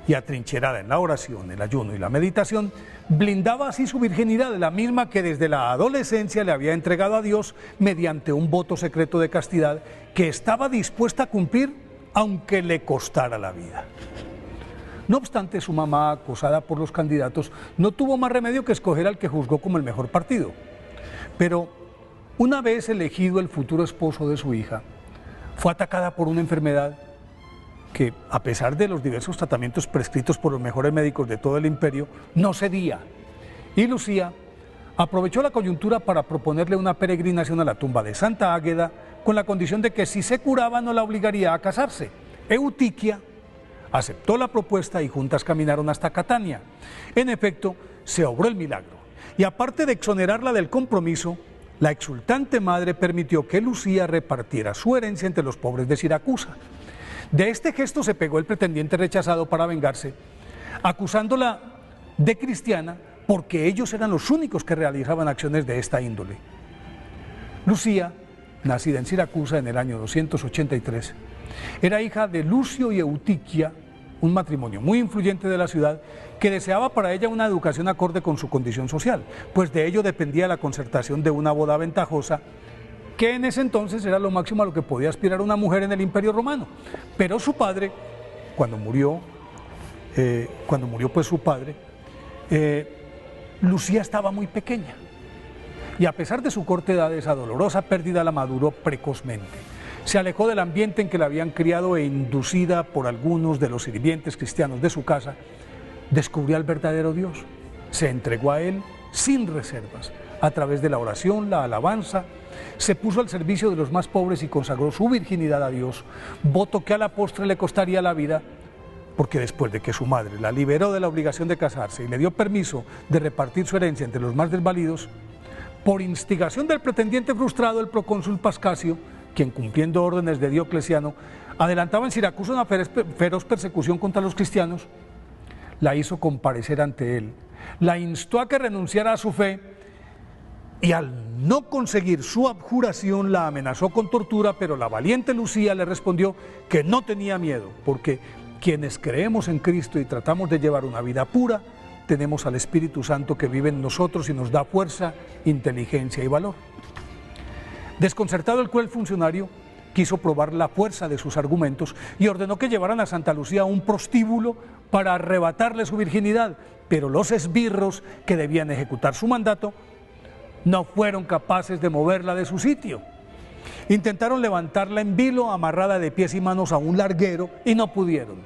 [SPEAKER 10] y atrincherada en la oración, el ayuno y la meditación, blindaba así su virginidad, la misma que desde la adolescencia le había entregado a Dios mediante un voto secreto de castidad que estaba dispuesta a cumplir aunque le costara la vida. No obstante, su mamá, acosada por los candidatos, no tuvo más remedio que escoger al que juzgó como el mejor partido. Pero una vez elegido el futuro esposo de su hija, fue atacada por una enfermedad que, a pesar de los diversos tratamientos prescritos por los mejores médicos de todo el imperio, no cedía. Y Lucía aprovechó la coyuntura para proponerle una peregrinación a la tumba de Santa Águeda, con la condición de que si se curaba no la obligaría a casarse. Eutiquia aceptó la propuesta y juntas caminaron hasta Catania. En efecto, se obró el milagro. Y aparte de exonerarla del compromiso, la exultante madre permitió que Lucía repartiera su herencia entre los pobres de Siracusa. De este gesto se pegó el pretendiente rechazado para vengarse, acusándola de cristiana porque ellos eran los únicos que realizaban acciones de esta índole. Lucía, nacida en Siracusa en el año 283, era hija de Lucio y Eutiquia, un matrimonio muy influyente de la ciudad que deseaba para ella una educación acorde con su condición social, pues de ello dependía la concertación de una boda ventajosa, que en ese entonces era lo máximo a lo que podía aspirar una mujer en el Imperio Romano. Pero su padre, cuando murió pues su padre, Lucía estaba muy pequeña, y a pesar de su corta edad, esa dolorosa pérdida la maduró precozmente. Se alejó del ambiente en que la habían criado e inducida por algunos de los sirvientes cristianos de su casa, descubrió al verdadero Dios, se entregó a Él sin reservas, a través de la oración, la alabanza, se puso al servicio de los más pobres y consagró su virginidad a Dios, voto que a la postre le costaría la vida, porque después de que su madre la liberó de la obligación de casarse y le dio permiso de repartir su herencia entre los más desvalidos, por instigación del pretendiente frustrado, el procónsul Pascasio, quien cumpliendo órdenes de Diocleciano, adelantaba en Siracusa una feroz persecución contra los cristianos, la hizo comparecer ante él, la instó a que renunciara a su fe y al no conseguir su abjuración la amenazó con tortura, pero la valiente Lucía le respondió que no tenía miedo, porque quienes creemos en Cristo y tratamos de llevar una vida pura, tenemos al Espíritu Santo que vive en nosotros y nos da fuerza, inteligencia y valor. Desconcertado, el cruel funcionario quiso probar la fuerza de sus argumentos y ordenó que llevaran a Santa Lucía a un prostíbulo para arrebatarle su virginidad, pero los esbirros que debían ejecutar su mandato no fueron capaces de moverla de su sitio. Intentaron levantarla en vilo, amarrada de pies y manos a un larguero, y no pudieron.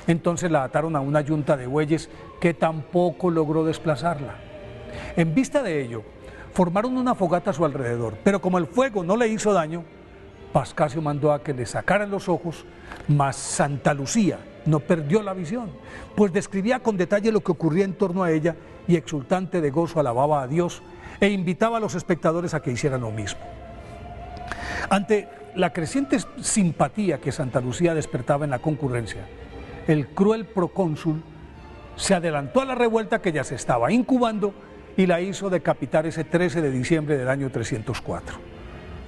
[SPEAKER 10] Entonces la ataron a una yunta de bueyes que tampoco logró desplazarla. En vista de ello, formaron una fogata a su alrededor, pero como el fuego no le hizo daño, Pascasio mandó a que le sacaran los ojos, mas Santa Lucía no perdió la visión, pues describía con detalle lo que ocurría en torno a ella y exultante de gozo alababa a Dios e invitaba a los espectadores a que hicieran lo mismo. Ante la creciente simpatía que Santa Lucía despertaba en la concurrencia, el cruel procónsul se adelantó a la revuelta que ya se estaba incubando y la hizo decapitar ese 13 de diciembre del año 304.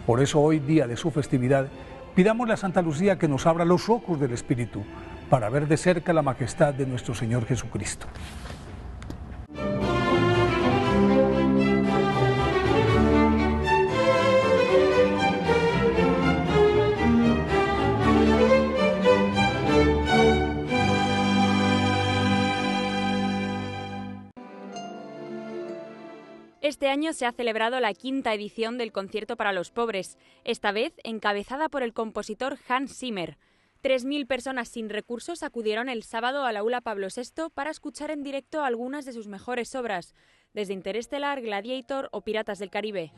[SPEAKER 10] Por eso hoy, día de su festividad, pidámosle a Santa Lucía que nos abra los ojos del Espíritu para ver de cerca la majestad de nuestro Señor Jesucristo.
[SPEAKER 11] Este año se ha celebrado la 5ª edición del Concierto para los Pobres, esta vez encabezada por el compositor Hans Zimmer. 3.000 personas sin recursos acudieron el sábado al Aula Pablo VI para escuchar en directo algunas de sus mejores obras, desde Interestelar, Gladiator o Piratas del Caribe.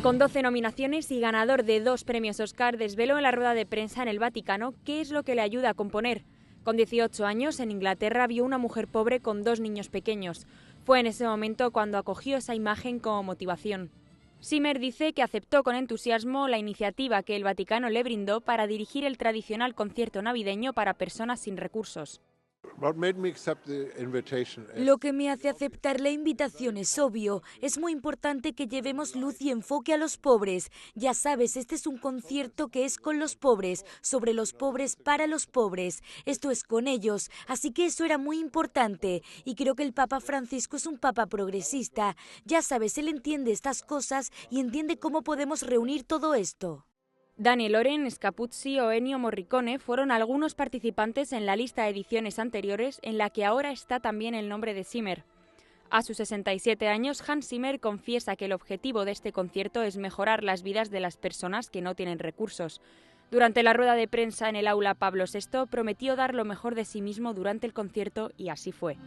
[SPEAKER 11] Con 12 nominaciones y ganador de 2 premios Oscar, desveló en la rueda de prensa en el Vaticano qué es lo que le ayuda a componer. Con 18 años, en Inglaterra vio una mujer pobre con 2 niños pequeños. Fue en ese momento cuando acogió esa imagen como motivación. Zimmer dice que aceptó con entusiasmo la iniciativa que el Vaticano le brindó para dirigir el tradicional concierto navideño para personas sin recursos.
[SPEAKER 12] Lo que me hace aceptar la invitación es obvio. Es muy importante que llevemos luz y enfoque a los pobres. Ya sabes, este es un concierto que es con los pobres, sobre los pobres, para los pobres. Esto es con ellos. Así que eso era muy importante. Y creo que el Papa Francisco es un papa progresista. Ya sabes, él entiende estas cosas y entiende cómo podemos reunir todo esto.
[SPEAKER 11] Daniel Oren, Scapuzzi o Ennio Morricone fueron algunos participantes en la lista de ediciones anteriores en la que ahora está también el nombre de Zimmer. A sus 67 años, Hans Zimmer confiesa que el objetivo de este concierto es mejorar las vidas de las personas que no tienen recursos. Durante la rueda de prensa en el aula Pablo VI prometió dar lo mejor de sí mismo durante el concierto y así fue.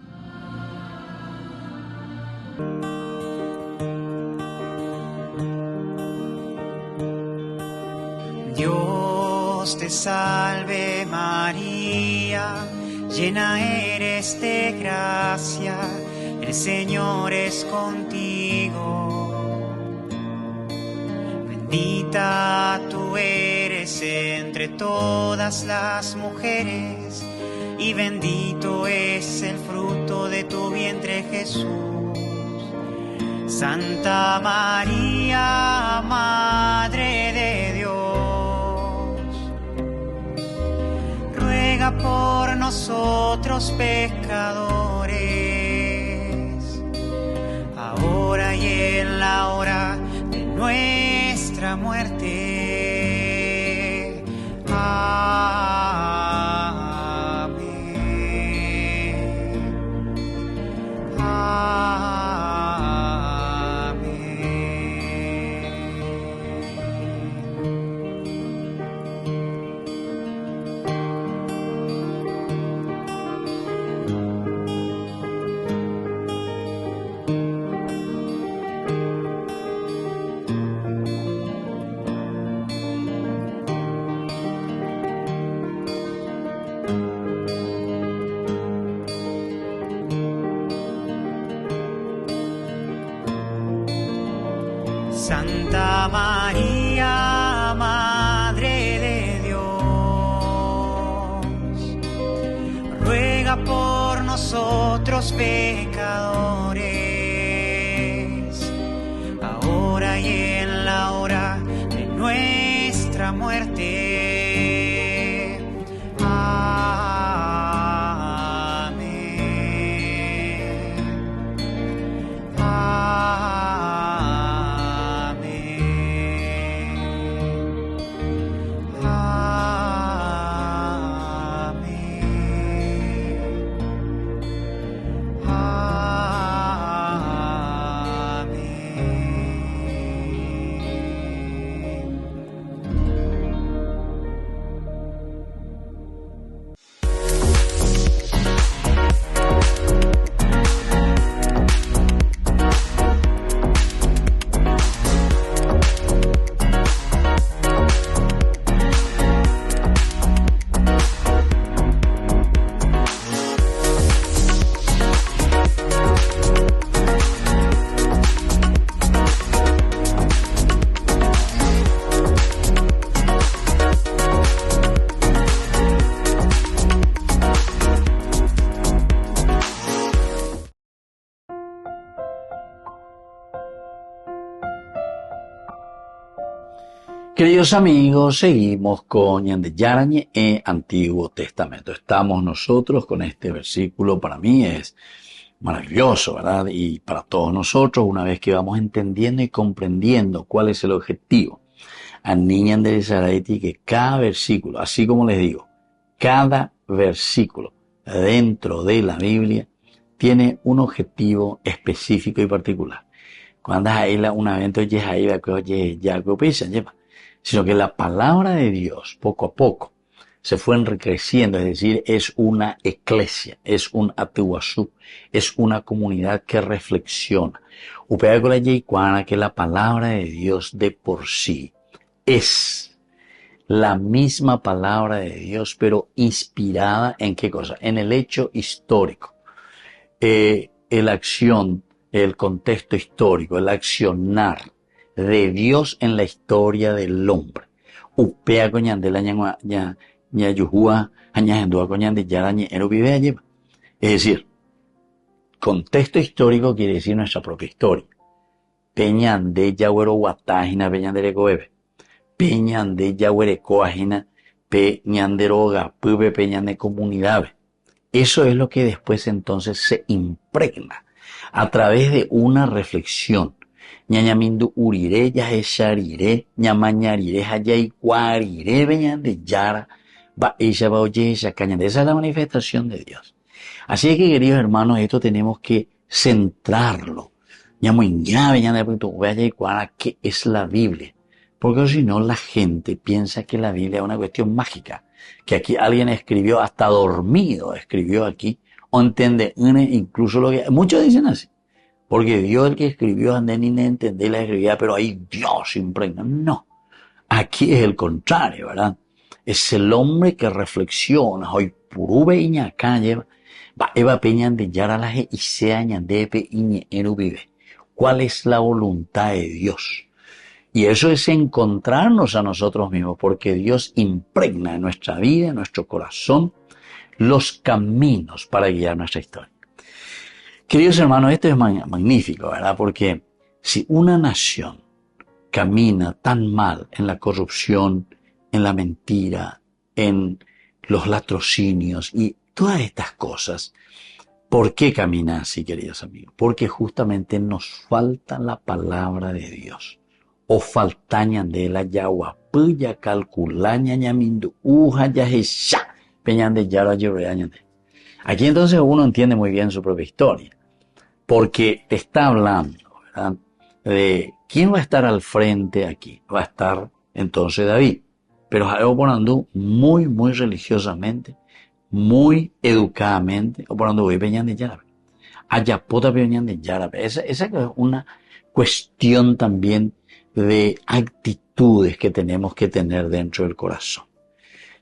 [SPEAKER 13] Dios te salve María, llena eres de gracia, el Señor es contigo. Bendita tú eres entre todas las mujeres, y bendito es el fruto de tu vientre Jesús. Santa María, Madre de Dios, ruega por nosotros pecadores, ahora y en la hora de nuestra muerte. Amén. Amén. Santa María, Madre de Dios, ruega por nosotros pecadores, ahora y en la hora de nuestra muerte.
[SPEAKER 1] Queridos amigos, seguimos con Ñande Yarañe en Antiguo Testamento. Estamos nosotros con este versículo, para mí es maravilloso, ¿verdad? Y para todos nosotros, una vez que vamos entendiendo y comprendiendo cuál es el objetivo, a Ñande Yaraiti, que cada versículo, así como les digo, cada versículo dentro de la Biblia tiene un objetivo específico y particular. Cuando hay una vez, entonces ahí va que ya piensan, lleva. Sino que la palabra de Dios, poco a poco, se fue enriqueciendo, es decir, es una eclesia, es un atuazú, es una comunidad que reflexiona. Upea con la yeiguana que la palabra de Dios de por sí es la misma palabra de Dios, pero inspirada en qué cosa, en el hecho histórico, la acción, el contexto histórico, el accionar de Dios en la historia del hombre. Upea coñande la ñayujua añajendua coñande yarañe ero vive lleva. Es decir, contexto histórico quiere decir nuestra propia historia. Peñande Yagüero Guatágina, Peñandere Coebe. Peñande Yagüere Coágina, Peñanderoga, Pube, Peñande Comunidad. Eso es lo que después entonces se impregna a través de una reflexión. Ñañamindu urire, yajesharire, ñamañarire, hayaicuarire, Peñande Yara, va ella va oye ella cañande. Esa es la manifestación de Dios. Así que, queridos hermanos, esto tenemos que centrarlo. ¿Qué es la Biblia? Porque si no, la gente piensa que la Biblia es una cuestión mágica. Que aquí alguien escribió, hasta dormido escribió aquí, o entiende incluso lo que... Muchos dicen así. Porque Dios el que escribió, ande ni entender la escribía, pero ahí Dios impregna. No. Aquí es el contrario, ¿verdad? Es el hombre que reflexiona. Hoy purube iña calle, va eva peñan de yaralaje y se añadepe iñe enu vive. ¿Cuál es la voluntad de Dios? Y eso es encontrarnos a nosotros mismos, porque Dios impregna en nuestra vida, en nuestro corazón, los caminos para guiar nuestra historia. Queridos hermanos, esto es magnífico, ¿verdad? Porque si una nación camina tan mal en la corrupción, en la mentira, en los latrocinios y todas estas cosas, ¿por qué camina así, queridos amigos? Porque justamente nos falta la palabra de Dios. O faltañan de la yagua, puya calculaña ñamindu, uja yajesha, peñan de yara lloreañan. Aquí entonces uno entiende muy bien su propia historia. Porque está hablando, ¿verdad?, de quién va a estar al frente aquí. Va a estar entonces David. Pero oporando muy, muy religiosamente, muy educadamente, oporando voy peñan de yara. Ayapota peñan de yara. Esa es una cuestión también de actitudes que tenemos que tener dentro del corazón.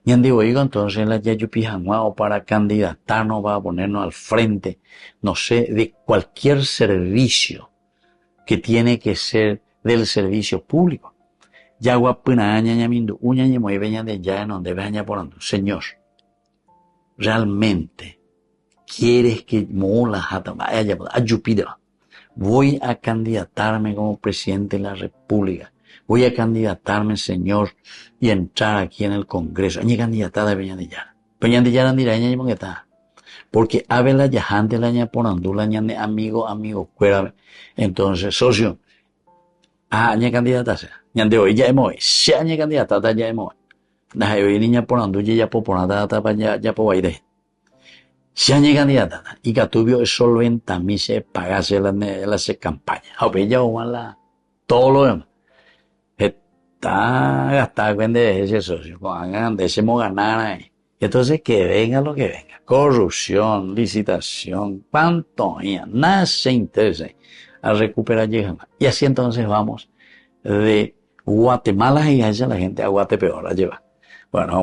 [SPEAKER 1] Y digo, entonces la Yayupijanguao para candidatarnos, va a ponernos al frente, no sé, de cualquier servicio que tiene que ser del servicio público. Yagua Punaña Ñamindu, Uñaña muy veñan de ya en donde veña porando. Señor, realmente quieres que mola jata vaya a Júpiter. Voy a candidatarme como presidente de la República. Voy a candidatarme, Señor, y entrar aquí en el Congreso. Añe candidatada de Peñandillara. Peñandillara dirá, porque Abela Yajante la ña porandula ñande amigo, cuérame. Entonces, socio, añe candidata sea. Ñande hoy ya hemos, si añe candidata ya hemos. Naje hoy niña porandulla ya poponada ya po baire. Si añe candidata, y Catubio es solo en tamise pagase las campañas. A ya o mala, todo lo demás. Está gastada de ese socio, decimos ganar ahí. Entonces que venga lo que venga. Corrupción, licitación, pantomima, nada se interesa a recuperar llegando. Y así entonces vamos de Guatemala y allá la gente a Guatepeor la lleva. Bueno,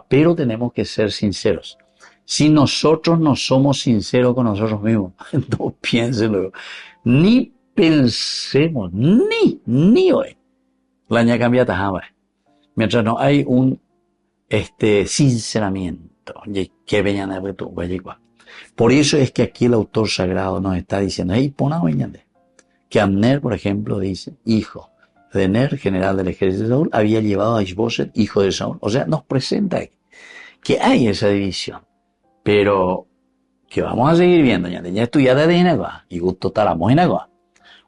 [SPEAKER 1] pero tenemos que ser sinceros. Si nosotros no somos sinceros con nosotros mismos, no piénsenlo, ni pensemos, ni hoy, la ña cambia tajaba. Mientras no hay un sinceramiento, que veñan a tu por eso es que aquí el autor sagrado nos está diciendo, que Abner, por ejemplo, dice, hijo de Ner, general del ejército de Saúl, había llevado a Ishboset, hijo de Saúl. O sea, nos presenta que hay esa división, pero que vamos a seguir viendo, ya estudiada de Inagua, y gusto talamos Inagua.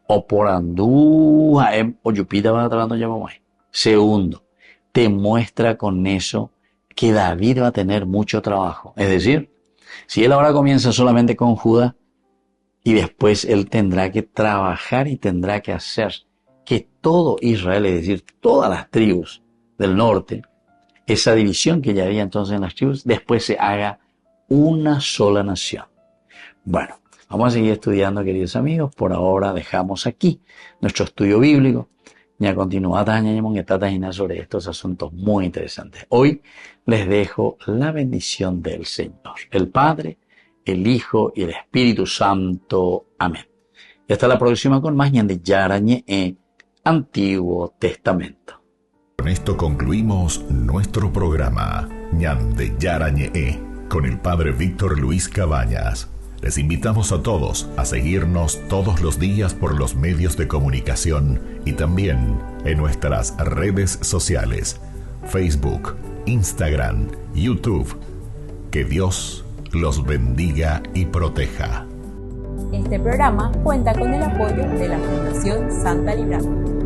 [SPEAKER 1] O por andú, o yupita va tratando ya vamos. Segundo, te muestra con eso que David va a tener mucho trabajo. Es decir, si él ahora comienza solamente con Judá, y después él tendrá que trabajar y tendrá que hacer que todo Israel, es decir, todas las tribus del norte, esa división que ya había entonces en las tribus, después se haga una sola nación. Bueno, vamos a seguir estudiando, queridos amigos. Por ahora dejamos aquí nuestro estudio bíblico. Ya continuamos sobre estos asuntos muy interesantes. Hoy les dejo la bendición del Señor, el Padre, el Hijo y el Espíritu Santo. Amén. Y hasta la próxima con más Ñande Yara Ñe Antiguo Testamento.
[SPEAKER 6] Con esto concluimos nuestro programa Ñande Yara Ñe'e con el Padre Víctor Luis Cabañas. Les invitamos a todos a seguirnos todos los días por los medios de comunicación y también en nuestras redes sociales, Facebook, Instagram, YouTube. Que Dios los bendiga y proteja.
[SPEAKER 2] Este programa cuenta con el apoyo de la Fundación Santa Librada.